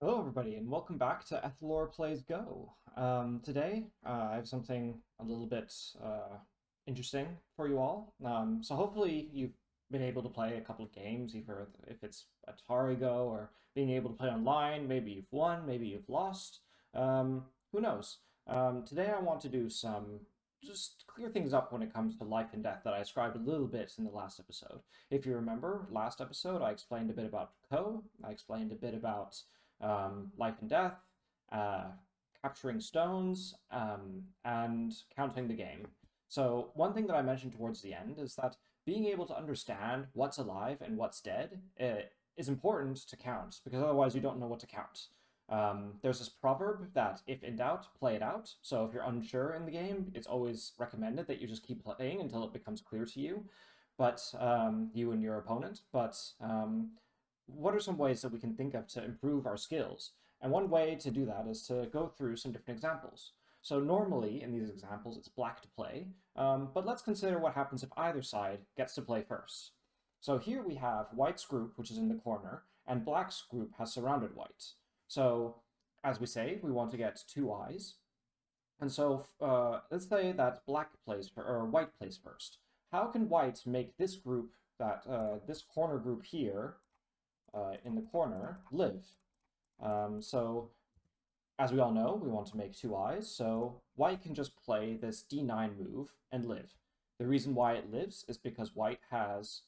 Hello, everybody, and welcome back to Ethelor Plays Go. Today, I have something a little bit interesting for you all. So hopefully you've been able to play a couple of games, either if it's Atari Go or being able to play online. Maybe you've won, maybe you've lost. Who knows? Today I want to do some just clear things up when it comes to life and death that I described a little bit in the last episode. If you remember, last episode I explained a bit about Ko. I explained a bit about life and death, uh, capturing stones, and counting the game. So one thing that I mentioned towards the end is that being able to understand what's alive and what's dead is important to count, because otherwise you don't know what to count. There's this proverb that if in doubt, play it out. So if you're unsure in the game, it's always recommended that you just keep playing until it becomes clear to you, but you and your opponent. But what are some ways that we can think of to improve our skills? And one way to do that is to go through some different examples. So normally in these examples, it's black to play, but let's consider what happens if either side gets to play first. So here we have white's group, which is in the corner, and black's group has surrounded white. So as we say, we want to get two eyes. And so let's say that black plays or white plays first. How can white make this group, this corner group here, in the corner live? So as we all know, we want to make two eyes, so white can just play this d9 move and live. The reason why it lives is because white has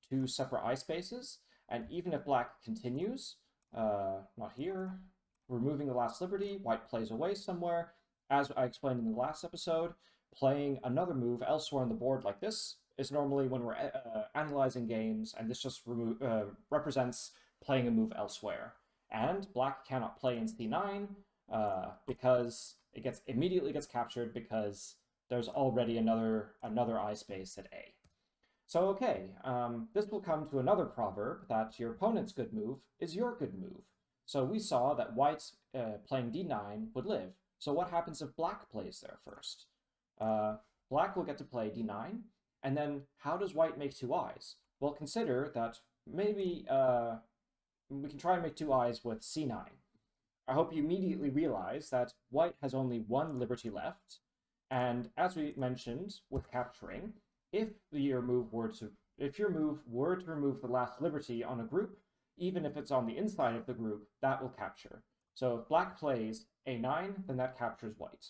two separate eye spaces, and even if black continues, not here, removing the last liberty, white plays away somewhere. As I explained in the last episode, playing another move elsewhere on the board like this is normally when we're analyzing games, and this just represents playing a move elsewhere. And black cannot play in c9 because it immediately gets captured because there's already another eye space at A. So okay, this will come to another proverb that your opponent's good move is your good move. So we saw that white playing d9 would live. So what happens if black plays there first? Black will get to play d9, and then how does white make two eyes? Well, consider that maybe we can try and make two eyes with c9. I hope you immediately realize that white has only one liberty left, and as we mentioned with capturing, if your move were to remove the last liberty on a group, even if it's on the inside of the group, that will capture. So if black plays a9, then that captures white.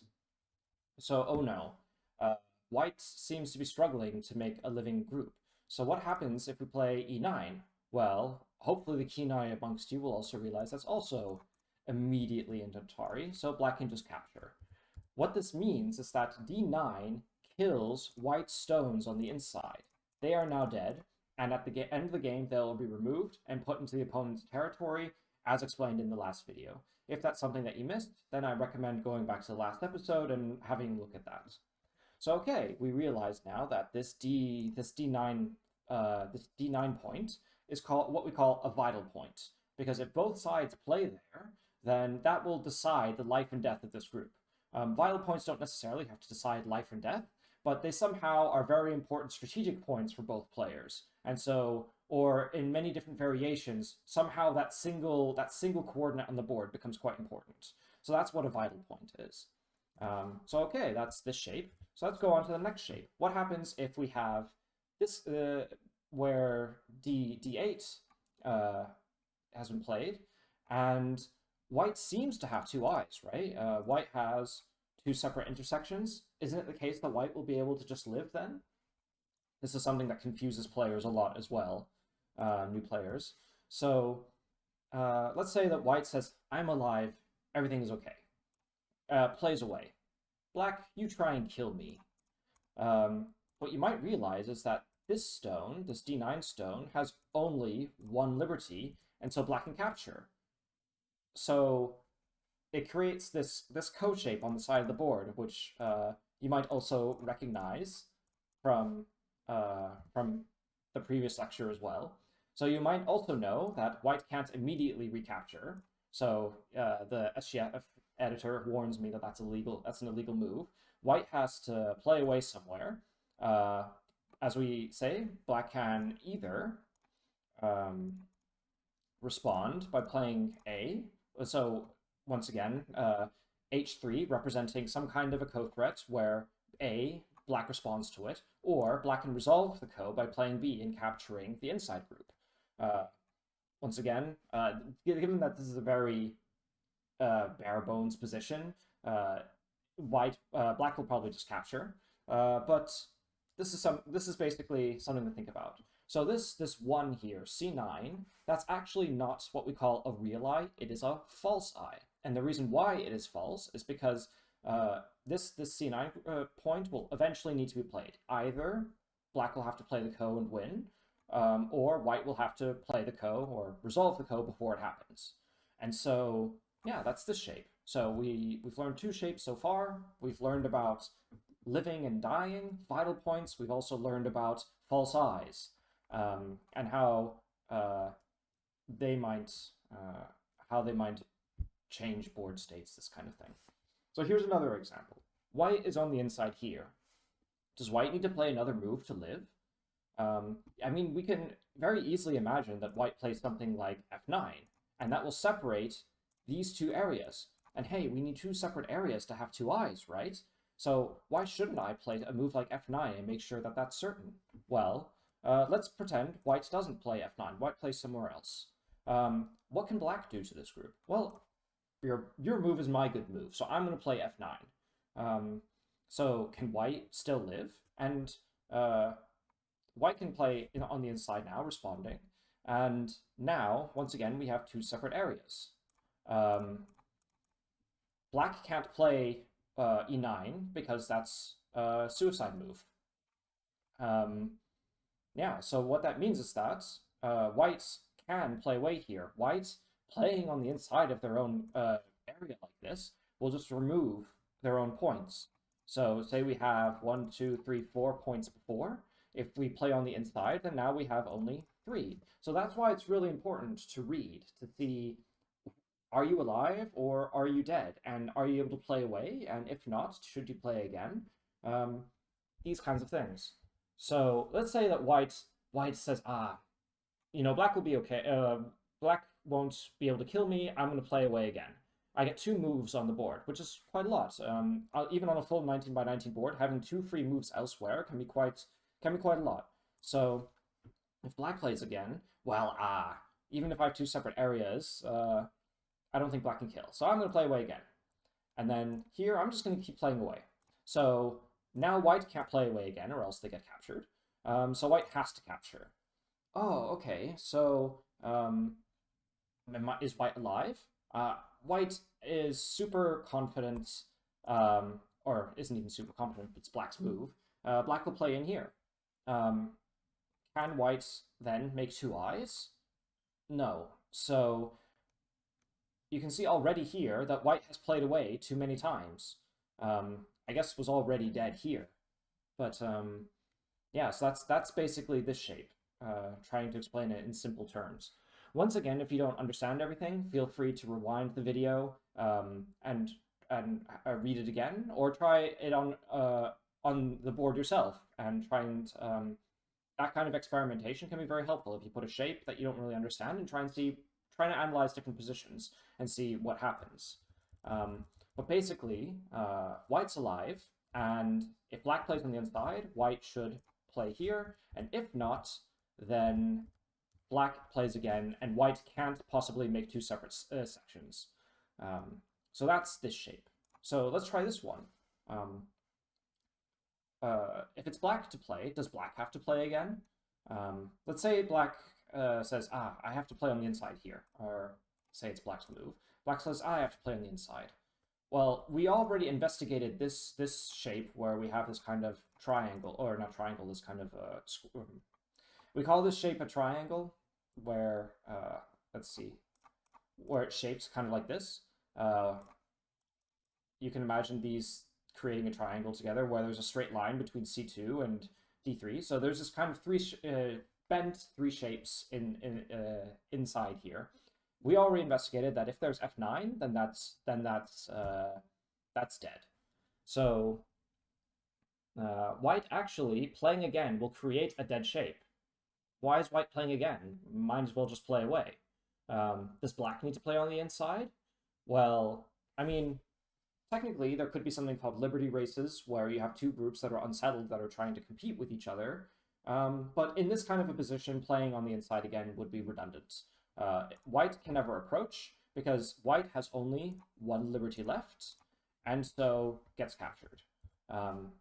So oh no, white seems to be struggling to make a living group. So what happens if we play e9? Well, hopefully the keen eye amongst you will also realize that's also immediately into Atari, so black can just capture. What this means is that d9 kills white stones on the inside. They are now dead, and at the end of the game, they'll be removed and put into the opponent's territory, as explained in the last video. If that's something that you missed, then I recommend going back to the last episode and having a look at that. So okay, we realize now that this d9 point is called what we call a vital point, because if both sides play there, then that will decide the life and death of this group. Vital points don't necessarily have to decide life and death, but they somehow are very important strategic points for both players. And so, or in many different variations, somehow that single coordinate on the board becomes quite important. So that's what a vital point is. So okay, that's this shape. So let's go on to the next shape. What happens if we have this where d8 has been played, and white seems to have two eyes, right? White has two separate intersections. Isn't it the case that white will be able to just live then? This is something that confuses players a lot as well, new players. So let's say that white says, I'm alive, everything is okay. Plays away. Black, you try and kill me. What you might realize is that this stone, this d9 stone, has only one liberty, and so black can capture. So it creates this cone shape on the side of the board, which you might also recognize from the previous lecture as well. So you might also know that white can't immediately recapture. So the SGF editor warns me that that's illegal. That's an illegal move. White has to play away somewhere. As we say, black can either respond by playing A, So once again, h3 representing some kind of a co-threat where A, black responds to it, or black can resolve the co by playing B and capturing the inside group. Once again, given that this is a very bare bones position, black will probably just capture. But this is basically something to think about. So this one here, c9, that's actually not what we call a real eye. It is a false eye. And the reason why it is false is because this c9 point will eventually need to be played. Either black will have to play the ko and win, or white will have to play the ko or resolve the ko before it happens. And so, yeah, that's this shape. So we've learned two shapes so far. We've learned about living and dying, vital points. We've also learned about false eyes, and how they might change board states, this kind of thing. So here's another example. White is on the inside here. Does white need to play another move to live? I mean, we can very easily imagine that white plays something like f9, and that will separate these two areas. And hey, we need two separate areas to have two eyes, right? So why shouldn't I play a move like f9 and make sure that that's certain? Well, let's pretend white doesn't play f9. White plays somewhere else. What can black do to this group? Well, your move is my good move, so I'm going to play f9. So can white still live? And white can play on the inside now, responding. And now, once again, we have two separate areas. Black can't play e9 because that's a suicide move. Yeah, so what that means is that white can play away here. White playing on the inside of their own area like this will just remove their own points. So say we have 1, 2, 3, 4 points before. If we play on the inside, then now we have only 3. So that's why it's really important to read, to see, are you alive or are you dead? And are you able to play away? And if not, should you play again? These kinds of things. So let's say that white says, black will be okay. Black won't be able to kill me. I'm going to play away again. I get 2 moves on the board, which is quite a lot. Even on a full 19 by 19 board, having 2 free moves elsewhere can be quite a lot. So if black plays again, well, even if I have 2 separate areas, I don't think black can kill. So I'm going to play away again. And then here, I'm just going to keep playing away. So now white can't play away again, or else they get captured. So white has to capture. Oh, okay. So is white alive? White is super confident, or isn't even super confident, but it's black's move. Black will play in here. Can white then make 2 eyes? No. So you can see already here that white has played away too many times. I guess was already dead here. But yeah, so that's basically this shape, trying to explain it in simple terms. Once again, if you don't understand everything, feel free to rewind the video and read it again, or try it on the board yourself and try and that kind of experimentation can be very helpful if you put a shape that you don't really understand and try to analyze different positions and see what happens. But basically, white's alive, and if black plays on the inside, white should play here, and if not, then black plays again, and white can't possibly make 2 separate sections. So that's this shape. So let's try this one. If it's black to play, does black have to play again? Let's say black says, I have to play on the inside here, or say it's black's move. Black says, I have to play on the inside. Well, we already investigated this shape where we have this kind of triangle, or not triangle, this kind of we call this shape a triangle, where let's see, where it shapes kind of like this. You can imagine these creating a triangle together where there's a straight line between C2 and D3. So there's this kind of bent 3 shapes inside here. We already investigated that if there's F9, then that's dead. So white actually playing again will create a dead shape. Why is white playing again? Might as well just play away. Does black need to play on the inside? Well, I mean, technically, there could be something called liberty races where you have two groups that are unsettled that are trying to compete with each other. But in this kind of a position, playing on the inside again would be redundant. White can never approach because white has only one liberty left, and so gets captured. Um,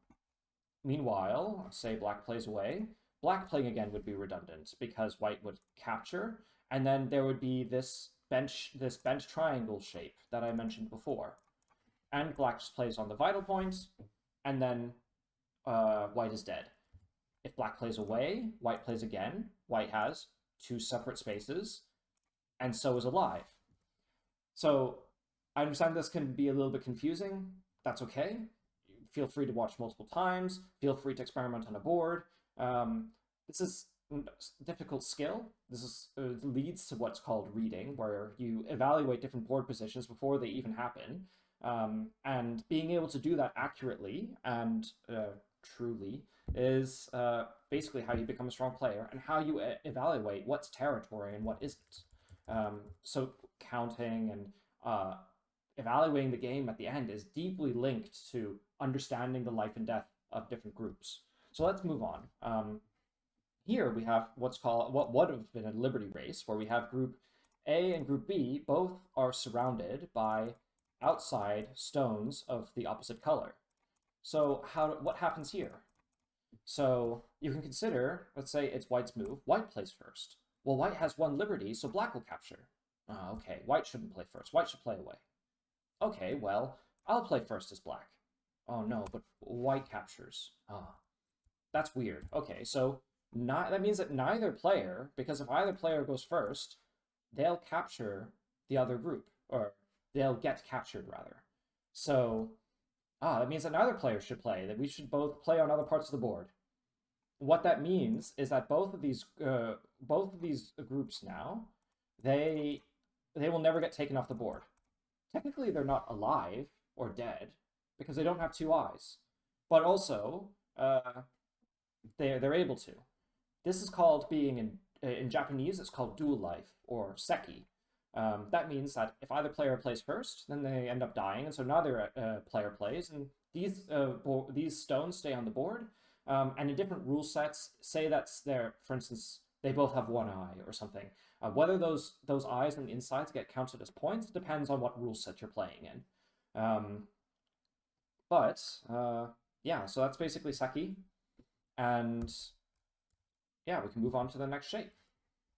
Meanwhile, say black plays away, black playing again would be redundant because white would capture, and then there would be this bench triangle shape that I mentioned before, and black just plays on the vital point, and then white is dead. If black plays away, white plays again. White has two separate spaces, and so is alive. So I understand this can be a little bit confusing. That's okay. Feel free to watch multiple times. Feel free to experiment on a board. This is a difficult skill. This leads to what's called reading, where you evaluate different board positions before they even happen. And being able to do that accurately and truly is basically how you become a strong player and how you evaluate what's territory and what isn't. So counting and evaluating the game at the end is deeply linked to understanding the life and death of different groups. So let's move on. Here we have what would have been a liberty race, where we have Group A and Group B both are surrounded by outside stones of the opposite color. So what happens here? So you can consider, let's say it's white's move. White plays first. Well, white has one liberty, so black will capture. Oh, okay, white shouldn't play first. White should play away. Okay, well, I'll play first as black. Oh no, but white captures. Ah, that's weird. Okay, so that means that neither player, because if either player goes first, they'll capture the other group, or they'll get captured rather. So, that means that neither player should play, that we should both play on other parts of the board. What that means is that both of these groups now, they will never get taken off the board. Technically, they're not alive or dead because they don't have two eyes, but also they're able to. This is called being in Japanese. It's called dual life or seki. That means that if either player plays first, then they end up dying, and so neither player plays, and these stones stay on the board. And in different rule sets, say that's their, for instance, they both have one eye or something. Whether those eyes and insides get counted as points depends on what rule set you're playing in. But yeah, so that's basically Seki, and yeah, we can move on to the next shape.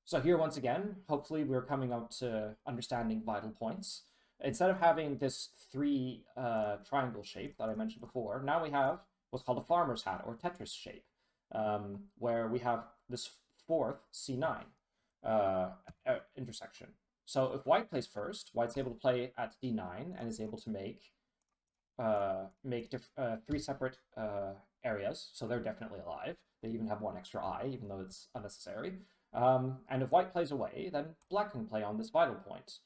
So here, once again, hopefully we're coming out to understanding vital points. Instead of having this three triangle shape that I mentioned before, now we have what's called a farmer's hat or Tetris shape, where we have this fourth C9 intersection. So if white plays first, white's able to play at D9 and is able to make three separate areas, so they're definitely alive. They even have one extra eye, even though it's unnecessary. And if white plays away, then black can play on this vital point.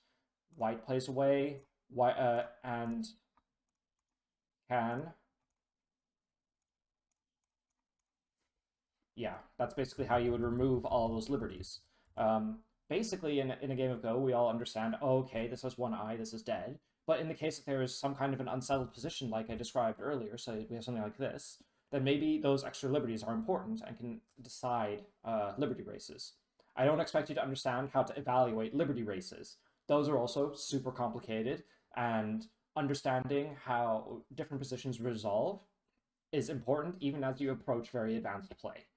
White plays away, and can... Yeah, that's basically how you would remove all those liberties. Basically, in a game of Go, we all understand, oh, okay, this has one eye, this is dead. But in the case that there is some kind of an unsettled position, like I described earlier, so we have something like this, then maybe those extra liberties are important and can decide liberty races. I don't expect you to understand how to evaluate liberty races. Those are also super complicated, and understanding how different positions resolve is important even as you approach very advanced play.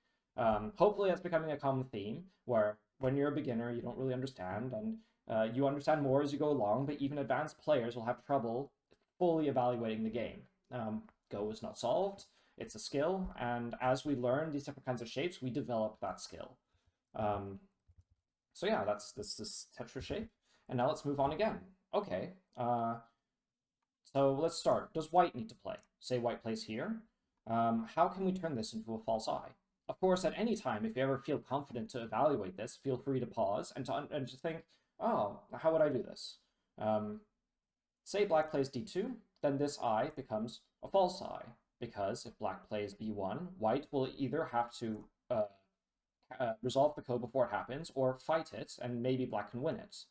Hopefully that's becoming a common theme, where when you're a beginner, you don't really understand, and you understand more as you go along, but even advanced players will have trouble fully evaluating the game. Go is not solved, it's a skill, and as we learn these different kinds of shapes, we develop that skill. So yeah, that's this Tetra shape, and now let's move on again. Okay, so let's start. Does white need to play? Say white plays here. How can we turn this into a false eye? Of course, at any time, if you ever feel confident to evaluate this, feel free to pause and to think, oh, how would I do this? Say black plays d2, then this eye becomes a false eye, because if black plays b1, white will either have to resolve the code before it happens, or fight it, and maybe black can win it.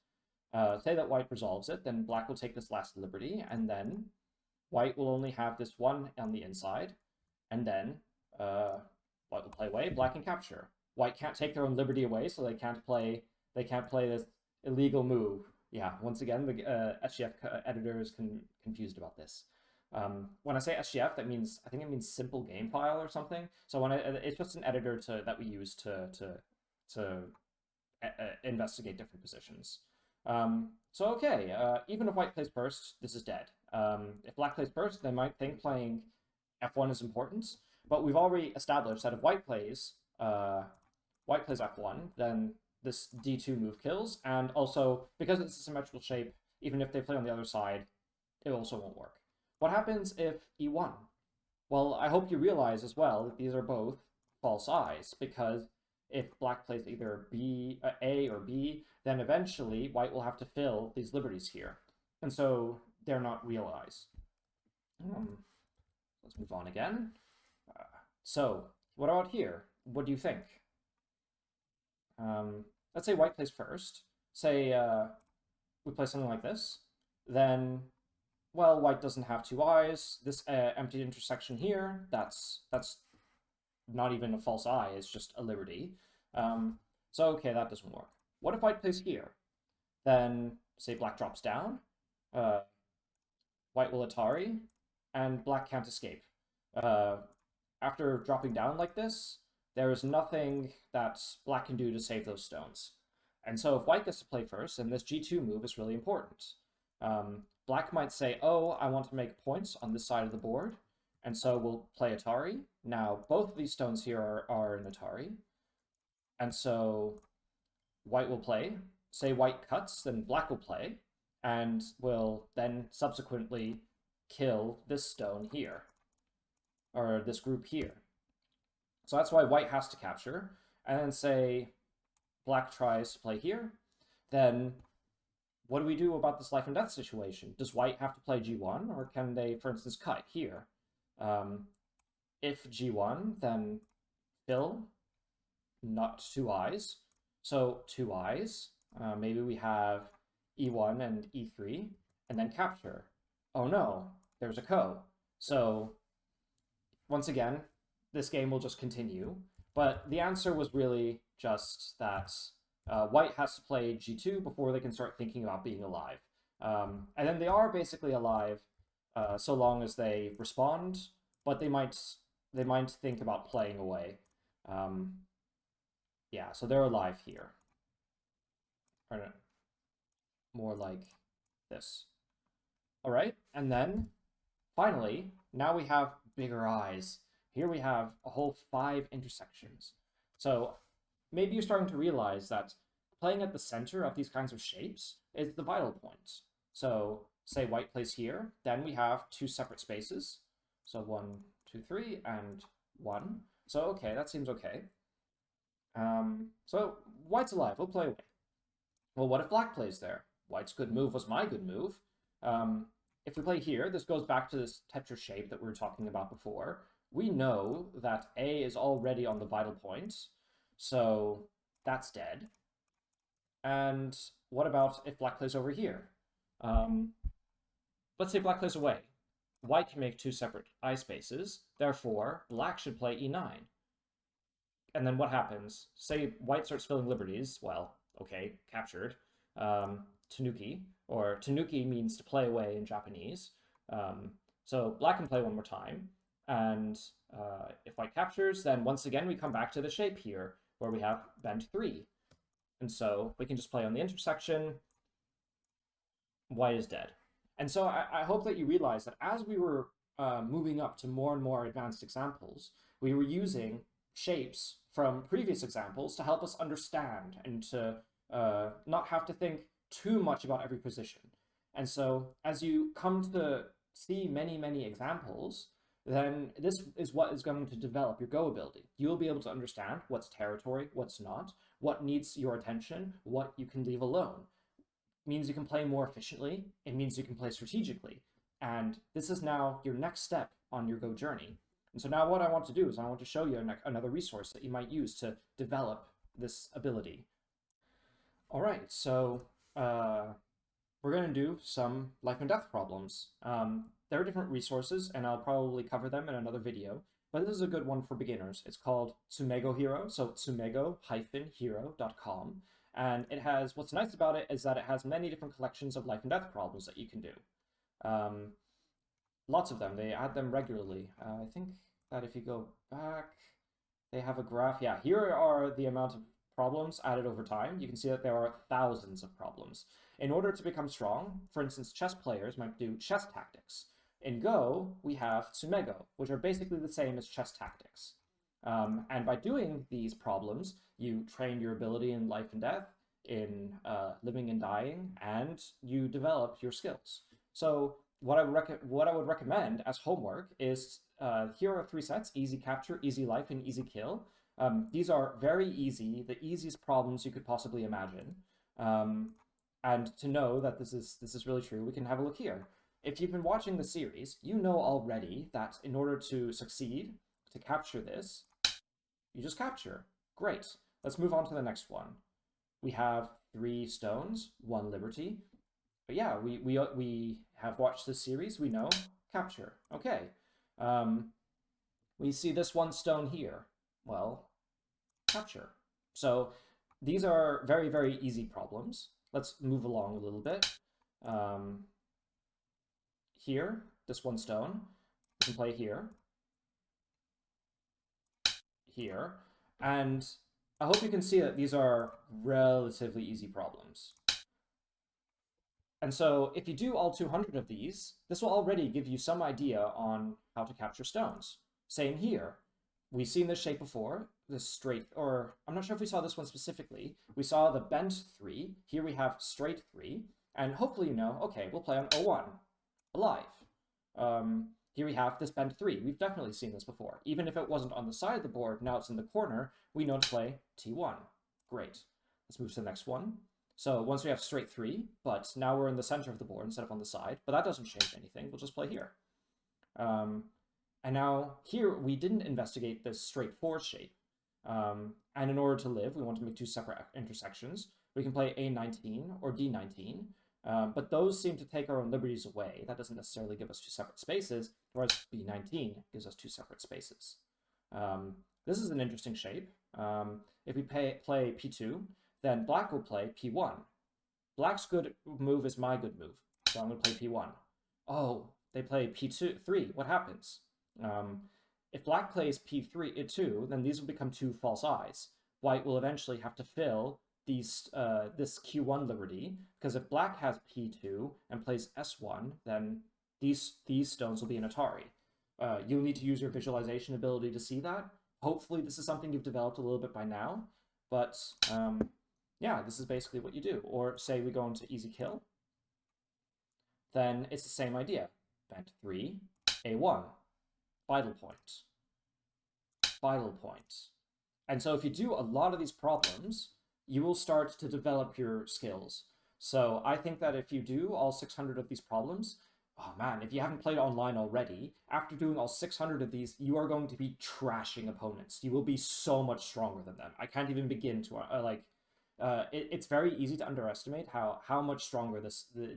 Say that white resolves it, then black will take this last liberty, and then white will only have this one on the inside, and then white will play away, black can capture. White can't take their own liberty away, so they can't play this illegal move. Yeah, once again, the SGF editor is confused about this. When I say SGF, that means I think it means simple game file or something. So it's just an editor that we use to investigate different positions. So okay, even if white plays first, this is dead. If black plays first, they might think playing f1 is important, but we've already established that if white plays f1, then this d2 move kills, and also because it's a symmetrical shape, even if they play on the other side, it also won't work. What happens if e1? Well, I hope you realize as well that these are both false eyes, because if black plays either A or B, then eventually white will have to fill these liberties here. And so they're not real eyes. Let's move on again. So what about here? What do you think? Let's say white plays first. Say we play something like this. Then, well, white doesn't have two eyes. This empty intersection here, that's not even a false eye, it's just a liberty. So okay, that doesn't work. What if white plays here? Then, say black drops down, white will Atari, and black can't escape. After dropping down like this, there is nothing that black can do to save those stones. And so if white gets to play first, then this g2 move is really important. Black might say, oh, I want to make points on this side of the board, and so we'll play Atari. Now, both of these stones here are in Atari, and so white will play. Say white cuts, then black will play, and will then subsequently kill this stone here, or this group here. So that's why white has to capture, and then say black tries to play here, then what do we do about this life and death situation? Does white have to play g1, or can they, for instance, cut here? If g1, then fill, not two eyes. So two eyes, maybe we have e1 and e3, and then capture. Oh no, there's a ko. So once again, this game will just continue. But the answer was really just that white has to play g2 before they can start thinking about being alive. And then they are basically alive so long as they respond, but they might think about playing away. Yeah, so they're alive here. Or more like this. All right, and then finally, now we have bigger eyes. Here we have a whole 5 intersections. So maybe you're starting to realize that playing at the center of these kinds of shapes is the vital point. So say white plays here, then we have 2 separate spaces. So 1, 2, 3, and 1. So okay, that seems okay. So white's alive, we'll play away. Well, what if black plays there? White's good move was my good move. If we play here, this goes back to this tetra shape that we were talking about before. We know that A is already on the vital point, so that's dead. And what about if black plays over here? Let's say black plays away. White can make 2 separate eye spaces, therefore black should play e9. And then what happens? Say white starts filling liberties, well, okay, captured. Tanuki, or tanuki means to play away in Japanese. So black can play one more time, and if white captures, then once again we come back to the shape here, where we have bend 3. And so we can just play on the intersection, white is dead. And so I hope that you realize that as we were moving up to more and more advanced examples, we were using shapes from previous examples to help us understand and to not have to think too much about every position. And so as you come to see many, many examples, then this is what is going to develop your Go ability. You will be able to understand what's territory, what's not, what needs your attention, what you can leave alone. It means you can play more efficiently. It means you can play strategically. And this is now your next step on your Go journey. And so now what I want to do is I want to show you another resource that you might use to develop this ability. All right, so we're going to do some life and death problems. There are different resources, and I'll probably cover them in another video, but this is a good one for beginners. It's called Tsumego Hero, so tsumego-hero.com, and it has, what's nice about it is that it has many different collections of life and death problems that you can do. Lots of them. They add them regularly. I think that if you go back, they have a graph. Yeah, here are the amount of problems added over time. You can see that there are thousands of problems. In order to become strong, for instance, chess players might do chess tactics. In Go, we have Tsumego, which are basically the same as chess tactics. And by doing these problems, you train your ability in life and death, in living and dying, and you develop your skills. So what I would recommend as homework is here are 3 sets: easy capture, easy life, and easy kill. These are very easy, the easiest problems you could possibly imagine. And to know that this is really true, we can have a look here. If you've been watching the series, you know already that in order to succeed, to capture this, you just capture. Great. Let's move on to the next one. We have 3 stones, 1 liberty. But yeah, we have watched this series, we know, capture. Okay. We see this 1 stone here. Well, capture. So these are very, very easy problems. Let's move along a little bit. Here, this 1 stone, we can play here, here, and I hope you can see that these are relatively easy problems. And so if you do all 200 of these, this will already give you some idea on how to capture stones. Same here. We've seen this shape before, this straight, or I'm not sure if we saw this one specifically. We saw the bent 3. Here we have straight 3. And hopefully you know, okay, we'll play on O1, alive. Here we have this bent 3. We've definitely seen this before. Even if it wasn't on the side of the board, now it's in the corner, we know to play T1. Great. Let's move to the next one. So once we have straight 3, but now we're in the center of the board instead of on the side, but that doesn't change anything. We'll just play here. And now here we didn't investigate this straight 4 shape. And in order to live, we want to make 2 separate intersections. We can play A19 or D19, but those seem to take our own liberties away. That doesn't necessarily give us 2 separate spaces, whereas B19 gives us 2 separate spaces. This is an interesting shape. If we play P2, then black will play P1. Black's good move is my good move, so I'm going to play P1. Oh, they play P3. What happens? If black plays P2, then these will become 2 false eyes. White will eventually have to fill these this Q1 liberty, because if black has P2 and plays S1, then these stones will be an Atari. You'll need to use your visualization ability to see that. Hopefully this is something you've developed a little bit by now, but yeah, this is basically what you do. Or say we go into easy kill, then it's the same idea. Bent 3, A1, vital point, vital point. And so if you do a lot of these problems, you will start to develop your skills. So I think that if you do all 600 of these problems, oh man, if you haven't played online already, after doing all 600 of these, you are going to be trashing opponents. You will be so much stronger than them. I can't even begin to, it's very easy to underestimate how much stronger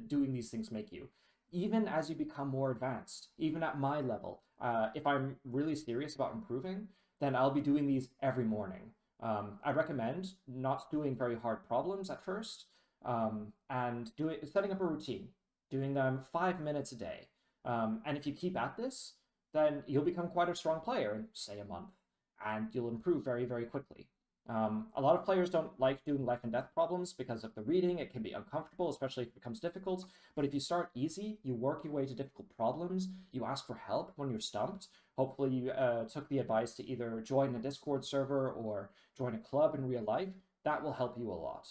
doing these things make you. Even as you become more advanced, even at my level, if I'm really serious about improving, then I'll be doing these every morning. I recommend not doing very hard problems at first, and setting up a routine, doing them 5 minutes a day. And if you keep at this, then you'll become quite a strong player in, say, a month, and you'll improve very, very quickly. A lot of players don't like doing life and death problems because of the reading. It can be uncomfortable, especially if it becomes difficult. But if you start easy, you work your way to difficult problems, you ask for help when you're stumped. Hopefully you took the advice to either join a Discord server or join a club in real life. That will help you a lot.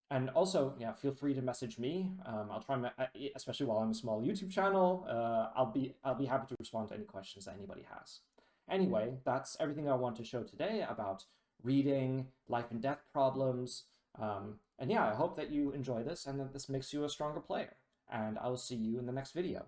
And also, yeah, feel free to message me. I'll try, especially while I'm a small YouTube channel. I'll be happy to respond to any questions that anybody has. Anyway, that's everything I want to show today about reading, life and death problems. And yeah, I hope that you enjoy this and that this makes you a stronger player. And I will see you in the next video.